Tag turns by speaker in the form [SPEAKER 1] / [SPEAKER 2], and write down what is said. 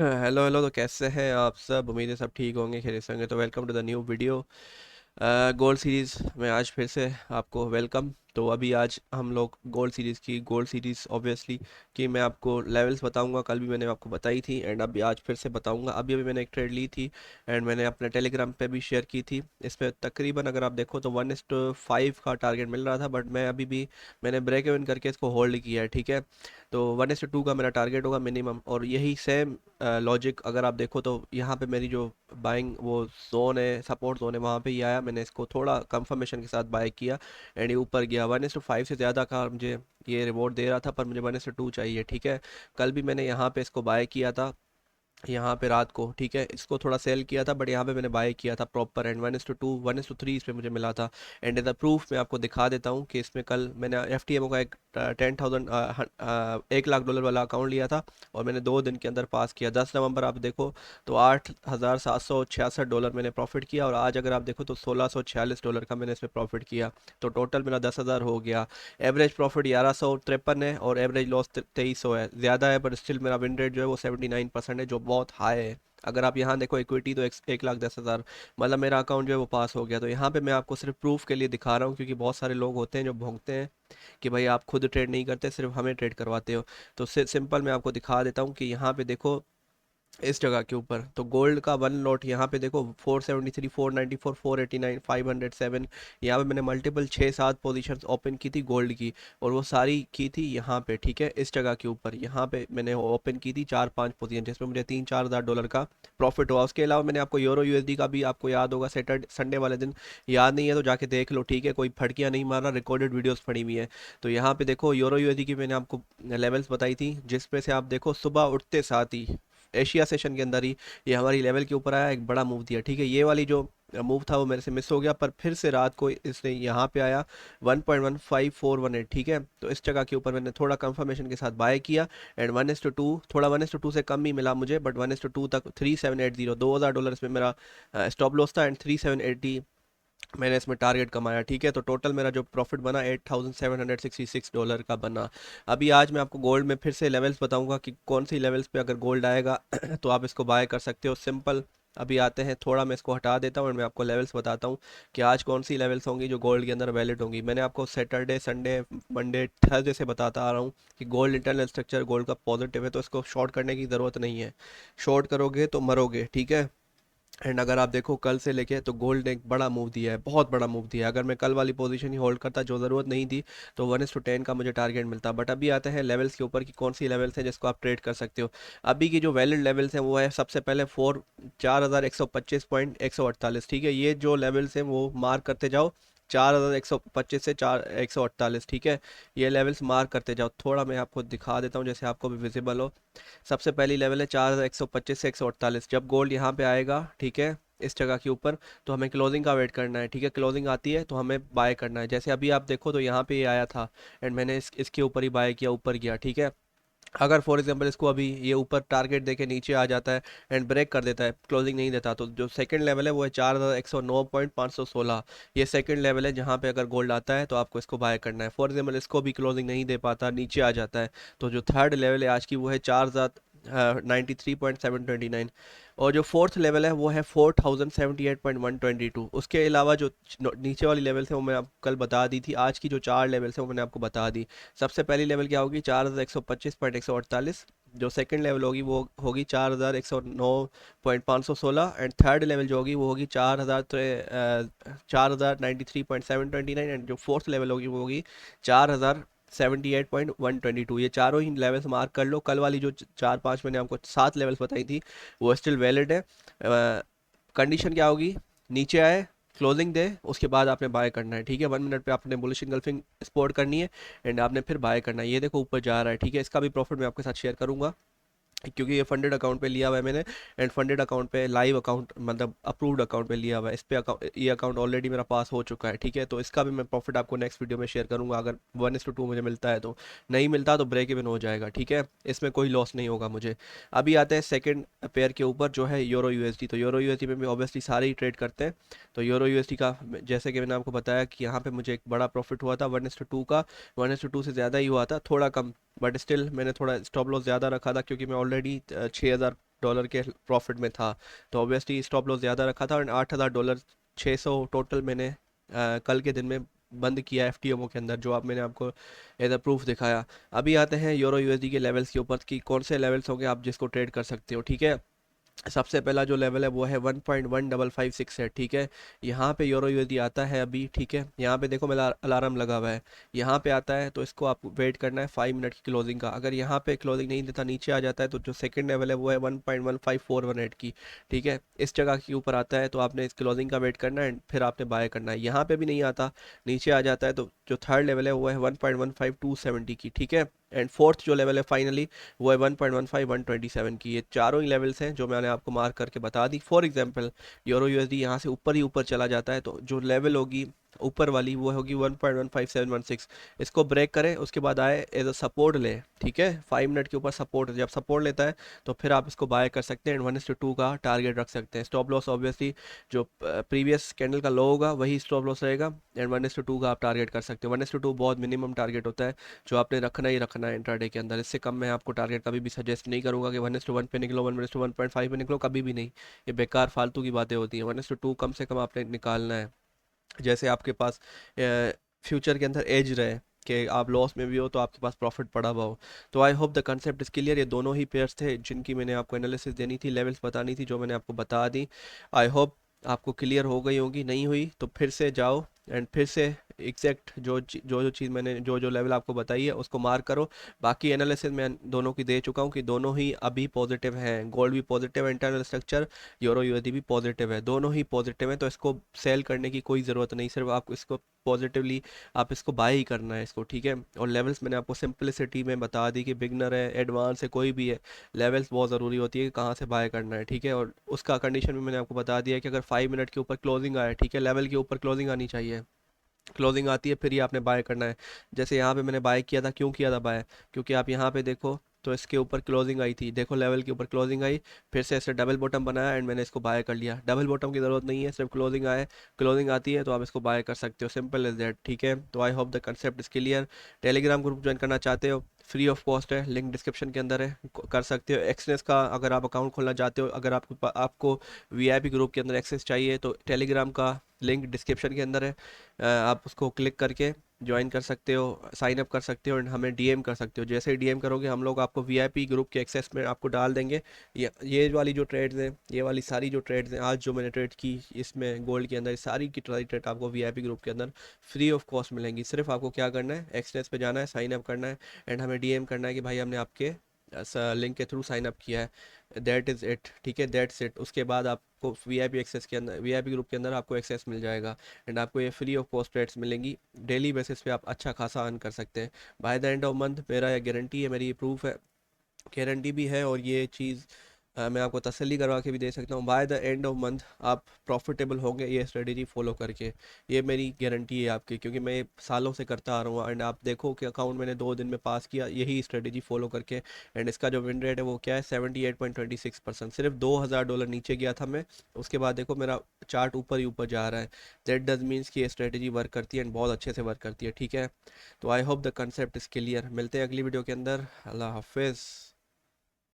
[SPEAKER 1] Hello hello. तो कैसे हैं आप सब? उम्मीद है सब ठीक होंगे, खैरियत से होंगे। तो welcome to the new video gold series में आज फिर से आपको वेलकम। तो अभी आज हम लोग गोल्ड सीरीज़ ऑब्वियसली कि मैं आपको लेवल्स बताऊंगा। कल भी मैंने आपको बताई थी एंड अभी आज फिर से बताऊंगा। अभी अभी मैंने एक ट्रेड ली थी एंड मैंने अपने टेलीग्राम पे भी शेयर की थी। इसमें तकरीबन अगर आप देखो तो 1:5 का टारगेट मिल रहा था, बट मैं अभी भी मैंने ब्रेक इवन करके इसको होल्ड किया है। ठीक है, तो 1:2 का मेरा टारगेट होगा मिनिमम। और यही सेम लॉजिक अगर आप देखो तो यहाँ पे मेरी जो बाइंग वो जोन है, सपोर्ट जोन है, वहाँ पे ही आया। मैंने इसको थोड़ा कंफर्मेशन के साथ बाय किया एंड ये ऊपर गया। 1:5 से ज़्यादा का मुझे ये रिवॉर्ड दे रहा था, पर मुझे 1:2 चाहिए। ठीक है, कल भी मैंने यहाँ पे इसको बाय किया था, यहाँ पे रात को। ठीक है, इसको थोड़ा सेल किया था, बट यहाँ पे मैंने बाय किया था प्रॉपर एंड 1:2 1:3 इस पे मुझे मिला था। एंड द प्रूफ मैं आपको दिखा देता हूँ कि इसमें कल मैंने एफ टी एम ओ का एक 10,000 $1 लाख वाला अकाउंट लिया था और मैंने 2 दिन के अंदर पास किया। 10 नवंबर आप देखो तो $8,766 मैंने प्रॉफिट किया, और आज अगर आप देखो तो $1,646 का मैंने इसमें प्रॉफिट किया। तो टोटल मेरा 10,000 हो गया। एवरेज प्रॉफिट 1153 है और एवरेज लॉस 2300 है। ज़्यादा है, पर स्टिल मेरा विन रेट जो है वो 79% है, जो बहुत हाई है। अगर आप यहाँ देखो इक्विटी तो 1,10,000, मतलब मेरा अकाउंट जो है वो पास हो गया। तो यहाँ पे मैं आपको सिर्फ प्रूफ के लिए दिखा रहा हूँ, क्योंकि बहुत सारे लोग होते हैं जो भोंकते हैं कि भाई आप खुद ट्रेड नहीं करते, सिर्फ हमें ट्रेड करवाते हो। तो सिंपल मैं आपको दिखा देता हूँ कि यहाँ पे देखो इस जगह के ऊपर तो गोल्ड का वन लॉट यहाँ पे देखो 473 494 489 507। यहाँ पे मैंने मल्टीपल 6-7 पोजीशंस ओपन की थी गोल्ड की, और वो सारी की थी यहाँ पे। ठीक है, इस जगह के ऊपर यहाँ पे मैंने ओपन की थी 4-5 पोजीशन, जिसमें मुझे $3-4 हज़ार का प्रॉफिट हुआ। उसके अलावा मैंने आपको यूरो यूएसडी का भी, आपको याद होगा सैटरडे संडे वाले दिन, याद नहीं है तो जाके देख लो। ठीक है, कोई फटकियाँ नहीं मार रहा, रिकॉर्डेड वीडियोस पड़ी हुई है। तो यहाँ पे देखो यूरो यूएसडी की मैंने आपको लेवल्स बताई थी, जिसमें से आप देखो सुबह उठते साथ ही एशिया सेशन के अंदर ही ये हमारी लेवल के ऊपर आया, एक बड़ा मूव दिया। ठीक है, ये वाली जो मूव था वो मेरे से मिस हो गया, पर फिर से रात को इसने यहाँ पे आया 1.15418। ठीक है, तो इस जगह के ऊपर मैंने थोड़ा कंफर्मेशन के साथ बाय किया एंड 1:2, थोड़ा 1:2 से कम ही मिला मुझे, बट 1:2 तक 3780, $2,000 इसमें मेरा स्टॉप लॉस था एंड 3780 मैंने इसमें टारगेट कमाया। ठीक है, तो टोटल मेरा जो प्रॉफिट बना $8,766 का बना। अभी आज मैं आपको गोल्ड में फिर से लेवल्स बताऊंगा कि कौन सी लेवल्स पे अगर गोल्ड आएगा तो आप इसको बाय कर सकते हो। सिंपल अभी आते हैं, थोड़ा मैं इसको हटा देता हूँ और मैं आपको लेवल्स बताता हूँ कि आज कौन सी लेवल्स होंगी जो गोल्ड के अंदर वैलिड होंगी। मैंने आपको सैटरडे संडे मंडे थर्सडे से बताता आ रहा हूँ कि गोल्ड इंटरनल स्ट्रक्चर गोल्ड का पॉजिटिव है, तो इसको शॉर्ट करने की ज़रूरत नहीं है। शॉर्ट करोगे तो मरोगे। ठीक है, एंड अगर आप देखो कल से लेके तो गोल्ड ने एक बड़ा मूव दिया है, बहुत बड़ा मूव दिया है। अगर मैं कल वाली पोजीशन ही होल्ड करता जो ज़रूरत नहीं थी, तो 1:10 का मुझे टारगेट मिलता। बट अभी आते हैं लेवल्स के ऊपर कि कौन सी लेवल्स हैं जिसको आप ट्रेड कर सकते हो। अभी की जो वैलिड लेवल्स हैं वो है सबसे पहले 4,125.148। ठीक है, ये जो लेवल्स हैं वो मार्क करते जाओ, 4,125 से 4,148। ठीक है, ये लेवल्स मार्क करते जाओ। थोड़ा मैं आपको दिखा देता हूँ जैसे आपको भी विजिबल हो। सबसे पहली लेवल है 4,125 से 148। जब गोल्ड यहाँ पे आएगा, ठीक है, इस जगह के ऊपर, तो हमें क्लोजिंग का वेट करना है। ठीक है, क्लोजिंग आती है तो हमें बाय करना है। जैसे अभी आप देखो तो यहाँ पे ये आया था एंड मैंने इसके ऊपर ही बाय किया, ऊपर गया। ठीक है, अगर फॉर एग्जांपल इसको अभी ये ऊपर टारगेट देके नीचे आ जाता है एंड ब्रेक कर देता है, क्लोजिंग नहीं देता, तो जो सेकंड लेवल है वो है 4,109.516। ये सेकंड लेवल है जहाँ पे अगर गोल्ड आता है तो आपको इसको बाय करना है। फॉर एग्जांपल इसको भी क्लोजिंग नहीं दे पाता, नीचे आ जाता है, तो जो थर्ड लेवल है आज की वो है 4,93.729। और जो फोर्थ लेवल है वो है 4,078.122। उसके अलावा जो नीचे वाली लेवल्स है वो मैं आप कल बता दी थी। आज की जो चार लेवल्स है वो मैंने आपको बता दी। सबसे पहली लेवल क्या होगी? 4,125.148। जो सेकंड लेवल होगी वो होगी 4,109.516 एंड थर्ड लेवल जो होगी वो होगी 4,093.729 एंड जो फोर्थ लेवल होगी वो होगी 4,078.122। ये चारों ही लेवल्स मार्क कर लो। कल वाली जो 4-5 मैंने आपको 7 लेवल्स बताई थी वो स्टिल वैलिड है। कंडीशन क्या होगी? नीचे आए, क्लोजिंग दे, उसके बाद आपने बाय करना है। ठीक है, 1 मिनट पे आपने बुलिश इनगल्फिंग स्पॉट करनी है एंड आपने फिर बाय करना है। ये देखो ऊपर जा रहा है। ठीक है, इसका भी प्रॉफिट मैं आपके साथ शेयर करूंगा, क्योंकि ये फंडेड अकाउंट पे लिया हुआ है मैंने एंड फंडेड अकाउंट पे, लाइव अकाउंट मतलब अप्रूव्ड अकाउंट पे लिया हुआ है। इस पे अकाउंट, ये अकाउंट ऑलरेडी मेरा पास हो चुका है। ठीक है, तो इसका भी मैं प्रॉफिट आपको नेक्स्ट वीडियो में शेयर करूंगा, अगर 1:2 मुझे मिलता है तो। नहीं मिलता तो ब्रेक इवन हो जाएगा। ठीक है, इसमें कोई लॉस नहीं होगा मुझे। अभी आते हैं सेकंड पेयर के ऊपर जो है यूरो यूएसडी। तो यूरो यूएसडी में भी ऑब्वियसली सारे ही ट्रेड करते हैं। तो यूरो यूएसडी का जैसे कि मैंने आपको बताया कि यहाँ पे मुझे एक बड़ा प्रॉफिट हुआ था 1:2 का। 1:2 से ज़्यादा ही हुआ था, थोड़ा कम, बट स्टिल मैंने थोड़ा स्टॉप लॉस ज़्यादा रखा था, क्योंकि मैं ऑलरेडी 6,000 डॉलर के प्रॉफिट में था, तो ऑब्वियसली स्टॉप लॉस ज़्यादा रखा था, और $8,000 600 टोटल मैंने कल के दिन में बंद किया एफटीएमओ के अंदर, जो आप मैंने आपको एज अ प्रूफ दिखाया। अभी आते हैं यूरो यूएसडी के लेवल्स के ऊपर कि कौन से लेवल्स होंगे आप जिसको ट्रेड कर सकते हो, ठीक है। सबसे पहला जो लेवल है वो है 1.1556 है, ठीक है। यहाँ पे यूरो यूएसडी आता है अभी, ठीक है। यहाँ पे देखो मेरा अलार्म लगा हुआ है, यहाँ पे आता है तो इसको आपको वेट करना है 5 मिनट की क्लोजिंग का। अगर यहाँ पे क्लोजिंग नहीं देता, नीचे आ जाता है, तो जो सेकंड लेवल है वो है 1.15418 की, ठीक है। इस जगह के ऊपर आता है तो आपने इस क्लोजिंग का वेट करना है, फिर आपने बाय करना है। यहाँ पे भी नहीं आता, नीचे आ जाता है, तो जो थर्ड लेवल है वो है 1.15270 की, ठीक है। एंड फोर्थ जो लेवल है फाइनली वो है 1.15127 की। ये चारों ही लेवल्स हैं जो मैंने आपको मार्क करके बता दी। फॉर एग्जांपल यूरो यूएसडी यहाँ से ऊपर ही ऊपर चला जाता है, तो जो लेवल होगी ऊपर वाली वो होगी 1.15716। इसको ब्रेक करें, उसके बाद आए एज अ सपोर्ट ले, ठीक है। 5 मिनट के ऊपर सपोर्ट, जब सपोर्ट लेता है तो फिर आप इसको बाय कर सकते हैं, एंड 1:2 का टारगेट रख सकते हैं। स्टॉप लॉस ऑब्वियसली जो प्रीवियस कैंडल का लो होगा वही स्टॉप लॉस रहेगा, एंड 1:2 का आप टारगेट कर सकते हो। 1:2 बहुत मिनिमम टारगेट होता है जो आपने रखना ही रखना है इंट्राडे के अंदर। इससे कम मैं आपको टारगेट कभी भी सजेस्ट नहीं करूंगा कि 1:1 पे निकलो, 1:1.5 पे निकलो, कभी भी नहीं। ये बेकार फालतू की बातें होती हैं। 1:2 कम से कम आपने निकालना है। जैसे आपके पास फ्यूचर के अंदर एज रहे कि आप लॉस में भी हो तो आपके पास प्रॉफिट पड़ा हुआ हो। तो I hope the concept is clear. ये दोनों ही पेयर्स थे जिनकी मैंने आपको एनालिसिस देनी थी, लेवल्स बतानी थी, जो मैंने आपको बता दी। आई होप आपको क्लियर हो गई होगी, नहीं हुई तो फिर से जाओ एंड फिर से एग्जैक्ट जो चीज़ मैंने जो लेवल आपको बताई है उसको मार्क करो। बाकी एनालिसिस मैं दोनों की दे चुका हूँ कि दोनों ही अभी पॉजिटिव हैं। गोल्ड भी पॉजिटिव है, इंटरनल स्ट्रक्चर यूरो यूएसडी भी पॉजिटिव है, दोनों ही पॉजिटिव है। तो इसको सेल करने की कोई ज़रूरत नहीं, सिर्फ आप इसको पॉजिटिवली आप इसको बाय ही करना है इसको, ठीक है। और लेवल्स मैंने आपको सिंपलिसिटी में बता दी कि बिगनर है, एडवांस है, कोई भी है, लेवल्स बहुत ज़रूरी होती है कि कहाँ से बाय करना है, ठीक है। और उसका कंडीशन भी मैंने आपको बता दिया है कि अगर 5 मिनट के ऊपर क्लोजिंग आए, ठीक है, लेवल के ऊपर क्लोजिंग आनी चाहिए। क्लोजिंग आती है फिर ही आपने बाय करना है। जैसे यहाँ पे मैंने बाय किया था, क्यों किया था बाय, क्योंकि आप यहाँ पे देखो तो इसके ऊपर क्लोजिंग आई थी, देखो लेवल के ऊपर क्लोजिंग आई, फिर से ऐसे डबल बॉटम बनाया एंड मैंने इसको बाय कर लिया। डबल बॉटम की ज़रूरत नहीं है, सिर्फ क्लोजिंग आए, क्लोजिंग आती है तो आप इसको बाय कर सकते हो, सिंपल इज दैट, ठीक है। तो I hope the concept is clear. Telegram group join करना चाहते हो, फ्री ऑफ कॉस्ट है, लिंक डिस्क्रिप्शन के अंदर है, कर सकते हो। एक्सनेस का अगर आप अकाउंट खोलना चाहते हो, अगर आपको वीआईपी ग्रुप के अंदर एक्सेस चाहिए तो टेलीग्राम का लिंक डिस्क्रिप्शन के अंदर है, आप उसको क्लिक करके ज्वाइन कर सकते हो, साइन अप कर सकते हो, एंड हमें डीएम कर सकते हो। जैसे ही डीएम करोगे हम लोग आपको वीआईपी ग्रुप के एक्सेस में आपको डाल देंगे। ये वाली जो ट्रेड्स हैं, ये वाली सारी जो ट्रेड्स हैं आज जो मैंने ट्रेड की इसमें गोल्ड के अंदर, सारी की सारी ट्रेड आपको वीआईपी ग्रुप के अंदर फ्री ऑफ कॉस्ट मिलेंगी। सिर्फ आपको क्या करना है, एक्सनेस पे जाना है, साइन अप करना है, एंड हमें डीएम करना है कि भाई हमने आपके लिंक के थ्रू साइन अप किया है, दैट इज़ इट, ठीक है, दैट्स इट। उसके बाद आपको वीआईपी एक्सेस के अंदर, वीआईपी ग्रुप के अंदर आपको एक्सेस मिल जाएगा, एंड आपको ये फ्री ऑफ कॉस्ट रेट्स मिलेंगी। डेली बेसिस पे आप अच्छा खासा अर्न कर सकते हैं। By the end of month मेरा ये गारंटी है, मेरी ये प्रूफ है, गारंटी भी है, और ये चीज़ मैं आपको तसल्ली करवा के भी दे सकता हूँ। By the end of month आप प्रॉफिटेबल होंगे ये स्ट्रेटेजी फॉलो करके, ये मेरी गारंटी है आपकी, क्योंकि मैं ये सालों से करता आ रहा हूँ। एंड आप देखो कि अकाउंट मैंने 2 दिन में पास किया यही स्ट्रेटेजी फॉलो करके, एंड इसका जो विन रेट है वो क्या है, 78.26%। सिर्फ $2,000 नीचे गया था मैं, उसके बाद देखो मेरा चार्ट ऊपर ही ऊपर जा रहा है। दैट डज मीन्स कि ये स्ट्रेटेजी वर्क करती है, एंड बहुत अच्छे से वर्क करती है, ठीक है। तो I hope the concept is clear. मिलते हैं अगली वीडियो के अंदर। अल्लाह हाफिज़।